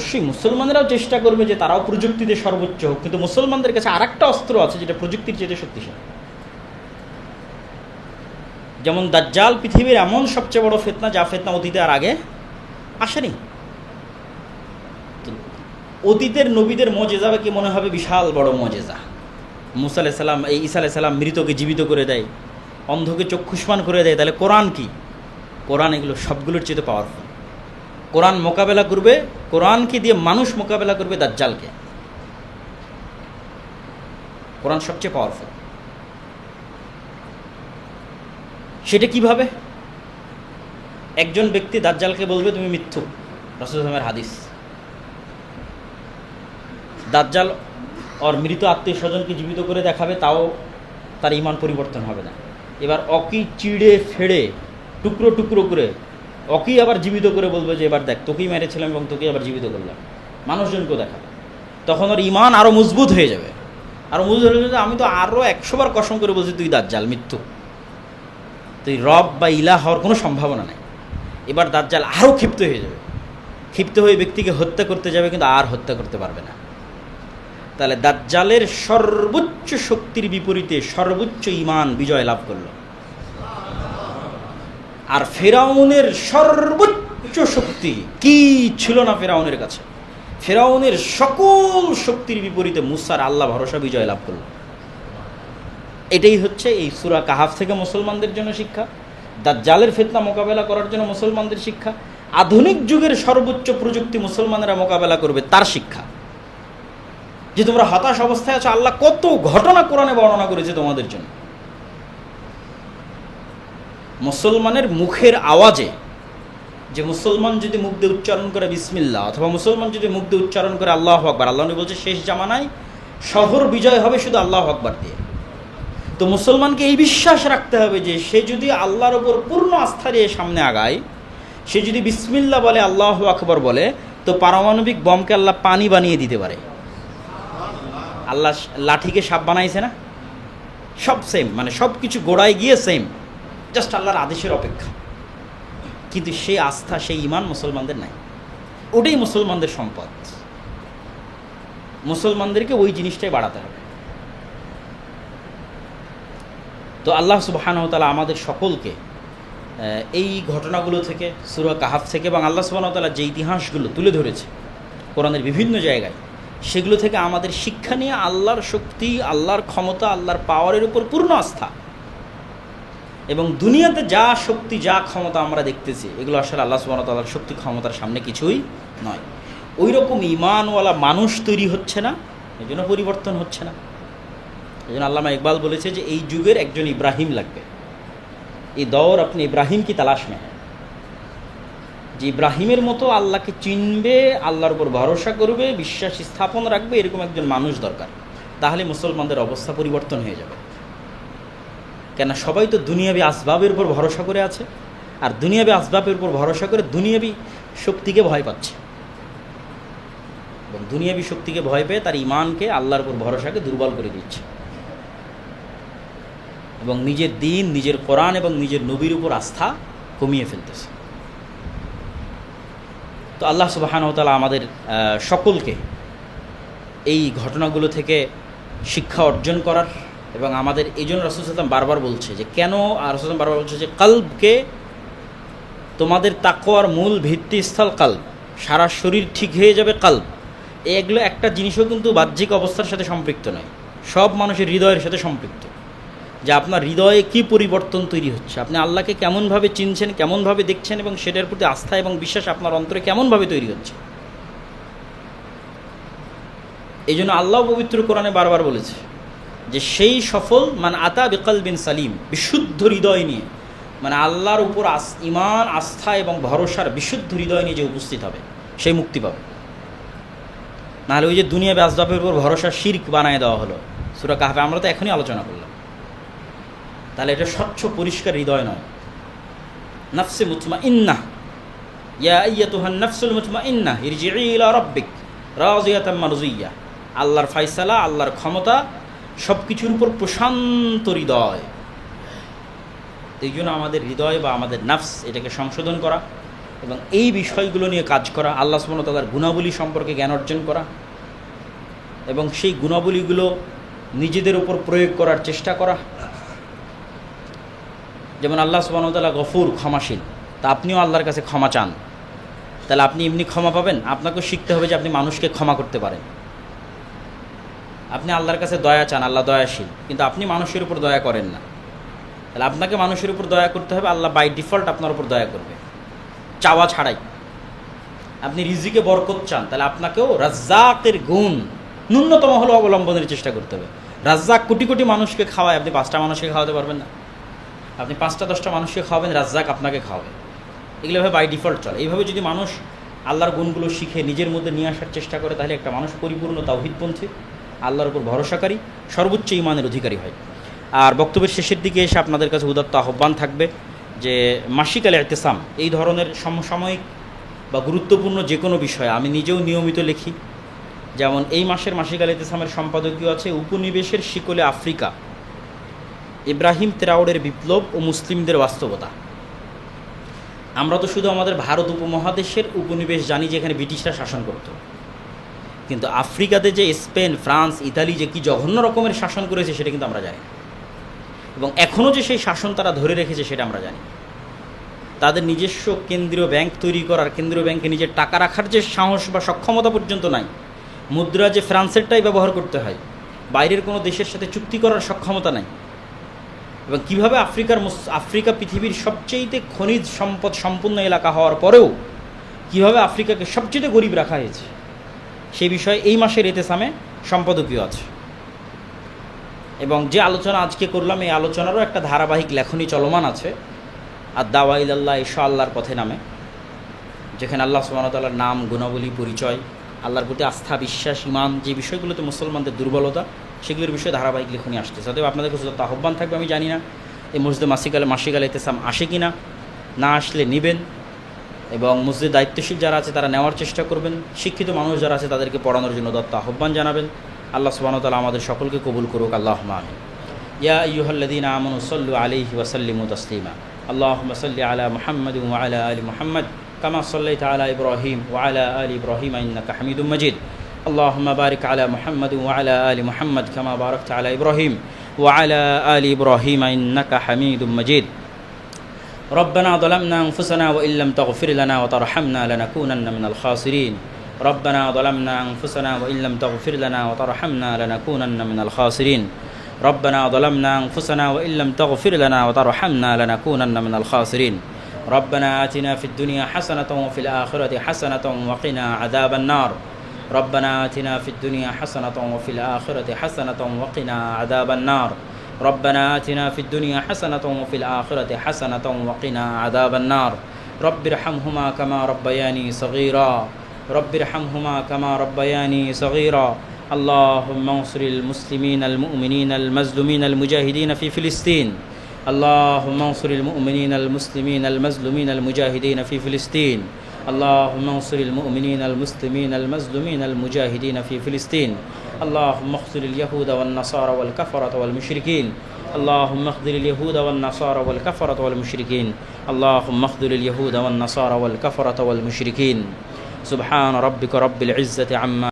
অবশ্যই মুসলমানেরাও চেষ্টা করবে যে তারাও প্রযুক্তিতে সর্বোচ্চ হোক, কিন্তু মুসলমানদের কাছে আর একটা অস্ত্র আছে যেটা প্রযুক্তির চেয়ে শক্তিশালী। যেমন দাজ্জাল পৃথিবীর এমন সবচেয়ে বড় ফিতনা, যা ফিতনা অতীতে আর আগে আসেনি। অতীতের নবীদের মজেজা কি মনে হবে বিশাল বড় মজেজা। মুসা আলাইহিস সালাম, এই ঈসা আলাইহিস সালাম মৃতকে জীবিত করে দেয়, অন্ধকে চক্ষুষ্মান করে দেয়। তাহলে কোরআন কি? কোরআন এগুলো সবগুলোর চেয়ে পাওয়ারফুল। কোরআন মোকাবেলা করবে, কোরআনকে দিয়ে মানুষ মোকাবেলা করবে দাজ্জালকে। কোরআন সবচেয়ে পাওয়ারফুল। সেটা কিভাবে? একজন ব্যক্তি দাজ্জালকে বলবে তুমি মিথ্যুক, রাসূলুল্লাহ সাল্লাল্লাহু আলাইহি ওয়াসাল্লামের হাদিস। দাজ্জাল ওর মৃত আত্মীয় স্বজনকে জীবিত করে দেখাবে, তাও তার ঈমান পরিবর্তন হবে না। এবার অকি চিড়ে ফেড়ে টুকরো টুকরো করে অকি আবার জীবিত করে বলবে যে এবার দেখ তোকেই মেরেছিলাম এবং তোকেই আবার জীবিত করলাম, মানুষজনকেও দেখাবে। তখন ওর ঈমান আরও মজবুত হয়ে যাবে। আরও মজবুত হয়ে যাবে, আমি তো আরও 100 বার কসম করে বলছি তুই দাজ্জাল, মৃত্যু, তুই রব বা ইলাহ হওয়ার কোনো সম্ভাবনা নেই। এবার দাজ্জাল আরও ক্ষিপ্ত হয়ে যাবে, ক্ষিপ্ত হয়ে ব্যক্তিকে হত্যা করতে যাবে, কিন্তু আর হত্যা করতে পারবে না। তাহলে দাজ্জালের সর্বোচ্চ শক্তির বিপরীতে সর্বোচ্চ ঈমান বিজয় লাভ করল। আর ফেরাউনের সর্বোচ্চ শক্তি কি ছিল না ফেরাউনের কাছে? ফেরাউনের সকল শক্তির বিপরীতে মুসার আল্লাহ ভরসা বিজয় লাভ করল। এটাই হচ্ছে এই সূরা কাহাফ থেকে মুসলমানদের জন্য শিক্ষা, দাজ্জালের ফিতনা মোকাবেলা করার জন্য মুসলমানদের শিক্ষা, আধুনিক যুগের সর্বোচ্চ প্রযুক্তি মুসলমানেরা মোকাবেলা করবে তার শিক্ষা। যে তোমরা হতাশ অবস্থায় আছো, আল্লাহ কত ঘটনা কোরআনে বর্ণনা করেছে তোমাদের জন্য। মুসলমানের মুখের আওয়াজে, যে মুসলমান যদি মুখ দিয়ে উচ্চারণ করে বিসমিল্লাহ, অথবা মুসলমান যদি মুখ দিয়ে উচ্চারণ করে আল্লাহু আকবার, আল্লাহ নবী বলছে শেষ জামানায় শহর বিজয় হবে শুধু আল্লাহু আকবার দিয়ে। তো মুসলমানকে এই বিশ্বাস রাখতে হবে যে সে যদি আল্লাহর ওপর পূর্ণ আস্থা দিয়ে সামনে আগায়, সে যদি বিসমিল্লাহ বলে, আল্লাহু আকবার বলে, তো পারমাণবিক বমকে আল্লাহ পানি বানিয়ে দিতে পারে। আল্লাহ লাঠিকে সাপ বানাইছে না? সব সেম, মানে সব কিছু গোড়ায় গিয়ে সেম, জাস্ট আল্লাহর আদেশের অপেক্ষা। কিন্তু সেই আস্থা, সেই ঈমান মুসলমানদের নাই। ওটাই মুসলমানদের সম্পদ। মুসলমানদেরকে ওই জিনিসটাই বাড়াতে হবে। তো আল্লাহ সুবহানাহু ওয়া তাআলা আমাদের সকলকে এই ঘটনাগুলো থেকে, সূরা কাহাফ থেকে, এবং আল্লাহ সুবহানাহু ওয়া তাআলা যে ইতিহাসগুলো তুলে ধরেছে কোরআনের বিভিন্ন জায়গায়, সেগুলো থেকে আমাদের শিক্ষা নিয়ে আল্লাহর শক্তি, আল্লাহর ক্ষমতা, আল্লাহর পাওয়ারের উপর পূর্ণ আস্থা। এবং দুনিয়াতে যা শক্তি, যা ক্ষমতা আমরা দেখতেছি, এগুলো আসলে আল্লাহ সুবহানাহু ওয়া তাআলার শক্তি ক্ষমতার সামনে কিছুই নয়। ওই রকম ঈমানওয়ালা মানুষ তৈরি হচ্ছে না, এই জন্য পরিবর্তন হচ্ছে না। এই জন্য আল্লামা ইকবাল বলেছে যে এই যুগের একজন ইব্রাহিম লাগবে। এই দৌর আপনি ইব্রাহিম কি তালাশ মে, যে ইব্রাহিমের মতো আল্লাহকে চিনবে, আল্লাহর উপর ভরসা করবে, বিশ্বাস স্থাপন রাখবে, এরকম একজন মানুষ দরকার। তাহলে মুসলমানদের অবস্থা পরিবর্তন হয়ে যাবে। কেন সবাই তো দুনিয়াবি আসবাবের উপর ভরসা করে আছে, আর দুনিয়াবি আসবাবের উপর ভরসা করে দুনিয়াবি শক্তিকে ভয় পাচ্ছে, এবং দুনিয়াবি শক্তিকে ভয় পেয়ে তার ঈমানকে, আল্লাহর উপর ভরসাকে দুর্বল করে দিচ্ছে, এবং নিজের দিন, নিজের কোরআন এবং নিজের নবীর উপর আস্থা কমিয়ে ফেলতেছে। তো আল্লাহ সুবহানাহু ওয়া তাআলা আমাদের সকলকে এই ঘটনাগুলো থেকে শিক্ষা অর্জন করার, এবং আমাদের এই জন্য রাসূল সাল্লাল্লাহু আলাইহি ওয়াসাল্লাম বারবার বলছে যে কেন, আর রাসূল বারবার বলছে যে কলবকে, তোমাদের তাকওয়ার মূল ভিত্তিস্থল কলব, সারা শরীর ঠিক হয়ে যাবে কলব। এগুলো একটা জিনিসও কিন্তু বাহ্যিক অবস্থার সাথে সম্পৃক্ত নয়, সব মানুষের হৃদয়ের সাথে সম্পৃক্ত। যে আপনার হৃদয়ে কী পরিবর্তন তৈরি হচ্ছে, আপনি আল্লাহকে কেমনভাবে চিনছেন, কেমনভাবে দেখছেন, এবং সেটার প্রতি আস্থা এবং বিশ্বাস আপনার অন্তরে কেমনভাবে তৈরি হচ্ছে। এই জন্য আল্লাহ পবিত্র কোরআনে বারবার বলেছে যে সেই সফল মান আতা বিকলবিন সালিম, বিশুদ্ধ হৃদয় নিয়ে, মানে আল্লাহর উপর ঈমান, আস্থা এবং ভরসার বিশুদ্ধ হৃদয় নিয়ে যে উপস্থিত হবে, সেই মুক্তি পাবে। নাহলে ওই যে দুনিয়াবি আসবাবের উপর ভরসা শিরক বানায় দেওয়া হলো সূরা কাহফে, আমরা তো এখনই আলোচনা করলাম। তাহলে এটা স্বচ্ছ পরিষ্কার হৃদয় নয়। নাফসে মুতমাইন্নাহ, ইয়া আইয়াতুহান নাফসুল মুতমাইন্নাহ ইরজিই ইলা রাব্বিক রাযিয়াতাম মারযিয়্যা। আল্লাহর ফয়সালা, আল্লাহর ক্ষমতা, সব কিছুর উপর প্রশান্ত হৃদয়। এই জন্য আমাদের হৃদয় বা আমাদের নাফস, এটাকে সংশোধন করা, এবং এই বিষয়গুলো নিয়ে কাজ করা, আল্লাহ সুবহানাহু ওয়া তাআলার গুণাবলী সম্পর্কে জ্ঞান অর্জন করা এবং সেই গুণাবলীগুলো নিজেদের উপর প্রয়োগ করার চেষ্টা করা। যেমন আল্লাহ সুবহানাহু ওয়া তাআলা গফুর, ক্ষমাশীল, তা আপনিও আল্লাহর কাছে ক্ষমা চান, তাহলে আপনি এমনি ক্ষমা পাবেন? আপনাকেও শিখতে হবে যে আপনি মানুষকে ক্ষমা করতে পারেন। আপনি আল্লাহর কাছে দয়া চান, আল্লাহ দয়াশীল, কিন্তু আপনি মানুষের উপর দয়া করেন না, তাহলে আপনাকে মানুষের উপর দয়া করতে হবে। আল্লাহ বাই ডিফল্ট আপনার উপর দয়া করবে, চাওয়া ছাড়াই। আপনি রিজিকে বরকত চান, তাহলে আপনাকেও রাজ্জাকের গুণ ন্যূনতম হলো অবলম্বনের চেষ্টা করতে হবে। রাজ্জাক কোটি কোটি মানুষকে খাওয়ায়, আপনি 5টা মানুষকে খাওয়াতে পারবেন না। আপনি 5টা 10টা মানুষকে খাওয়াবেন, রাজ্জাক আপনাকে খাওয়াবে। এগুলোভাবে বাই ডিফল্ট চলে। এইভাবে যদি মানুষ আল্লাহর গুণগুলো শিখে নিজের মধ্যে নিয়ে আসার চেষ্টা করে, তাহলে একটা মানুষ পরিপূর্ণ তাওহীদপন্থী, আল্লাহর উপর ভরসাকারী, সর্বোচ্চ ঈমানের অধিকারী হয়। আর বক্তব্যের শেষের দিকে এসে আপনাদের কাছে উদাত্ত আহ্বান থাকবে যে মাসিক আল ইতিসাম, এই ধরনের সমসাময়িক বা গুরুত্বপূর্ণ যে কোনো বিষয়ে আমি নিজেও নিয়মিত লিখি। যেমন এই মাসের মাসিক আল ইতিসামের সম্পাদকীয় আছে উপনিবেশের শিকলে আফ্রিকা, ইব্রাহিম ত্রাওরের বিপ্লব ও মুসলিমদের বাস্তবতা। আমরা তো শুধু আমাদের ভারত উপমহাদেশের উপনিবেশ জানি, যেখানে ব্রিটিশরা শাসন করত, কিন্তু আফ্রিকাতে যে স্পেন, ফ্রান্স, ইতালি যে কী জঘন্য রকমের শাসন করেছে সেটা কিন্তু আমরা জানি, এবং এখনও যে সেই শাসন তারা ধরে রেখেছে সেটা আমরা জানি। তাদের নিজস্ব কেন্দ্রীয় ব্যাংক তৈরি করার, কেন্দ্রীয় ব্যাংকে নিজের টাকা রাখার যে সাহস বা সক্ষমতা পর্যন্ত নাই। মুদ্রা যে ফ্রান্সেরটাই ব্যবহার করতে হয়, বাইরের কোনো দেশের সাথে চুক্তি করার সক্ষমতা নাই। এবং কীভাবে আফ্রিকা পৃথিবীর সবচেয়ে খনিজ সম্পদ সম্পন্ন এলাকা হওয়ার পরেও কীভাবে আফ্রিকাকে সবচেয়ে গরিব রাখা হয়েছে, সেই বিষয়ে এই মাসের ইতিসামে সম্পাদকীয় আছে। এবং যে আলোচনা আজকে করলাম, এই আলোচনারও একটা ধারাবাহিক লেখনী চলমান আছে, আদ-দাওয়া ইলাল্লাহ, ঈশা আল্লাহর পথে নামে, যেখানে আল্লাহ সুবহানাহু ওয়া তাআলার নাম, গুণাবলী, পরিচয়, আল্লাহর প্রতি আস্থা, বিশ্বাস, ঈমান, যে বিষয়গুলোতে মুসলমানদের দুর্বলতা, সেগুলোর বিষয়ে ধারাবাহিক লেখনী আসতেছে। অতএব আপনাদের কাছে যত আহ্বান থাকবে, আমি জানি না এই মসজিদে মাসিক আল ইতিসাম আসে কি না আসলে নেবেন, এবং মসজিদের দায়িত্বশীল যারা আছে তারা নেওয়ার চেষ্টা করবেন। শিক্ষিত মানুষ যারা আছে তাদেরকে পড়ানোর জন্য দত্ত আহ্বান জানাবেন। আল্লাহ সুবহানাহু ওয়া তাআলা আমাদের সকলকে কবুল করুক। আল্লাহুম্মা আমিন। ইয়া আইয়ুহাল্লাযীনা আমানু সাল্লু আলাইহি ওয়া সাল্লিমু তাসলিমা। আল্লাহুম্মা সাল্লি আলা মুহাম্মাদিন ওয়া আলা আলি মুহাম্মাদ কামা সাল্লাইতা আলা ইব্রাহিম ওয়া আলা আলি ইব্রাহিম ইন্নাকা হামিদুম মাজিদ। আল্লাহুম্মা বারিক আলা মুহাম্মাদিন ওয়া আলা আলি মুহাম্মাদ কামা বারাকতা আলা ইব্রাহিম ওয়া আলা আলি ইব্রাহিম ইন্নাকা হামিদুম মাজিদ। ربنا ظلمنا أنفسنا وإن لم تغفر لنا وترحمنا لنكونن من الخاسرين. ربنا ظلمنا أنفسنا وإن لم تغفر لنا وترحمنا لنكونن من الخاسرين. ربنا ظلمنا أنفسنا وإن لم تغفر لنا وترحمنا لنكونن من الخاسرين. ربنا آتنا في الدنيا حسنة وفي الآخرة حسنة وقنا عذاب النار. ربنا آتنا في الدنيا حسنة وفي الآخرة حسنة وقنا عذاب النار. ربنا آتنا في الدنيا حسنة وفي الآخرة حسنة وقنا عذاب النار. رب ارحمهما كما ربياني صغيرا. رب ارحمهما كما ربياني صغيرا. اللهم انصر المسلمين المؤمنين المظلومين المجاهدين في فلسطين. اللهم انصر المؤمنين المسلمين المظلومين المجاهدين في فلسطين. اللهم انصر المؤمنين المسلمين المظلومين المجاهدين في فلسطين. اللهم اخذل اليهود والنصارى والكفرة والمشركين. اللهم اخذل اليهود والنصارى والكفرة والمشركين. اللهم اخذل اليهود والنصارى والكفرة والمشركين. سبحان ربك رب العزة عما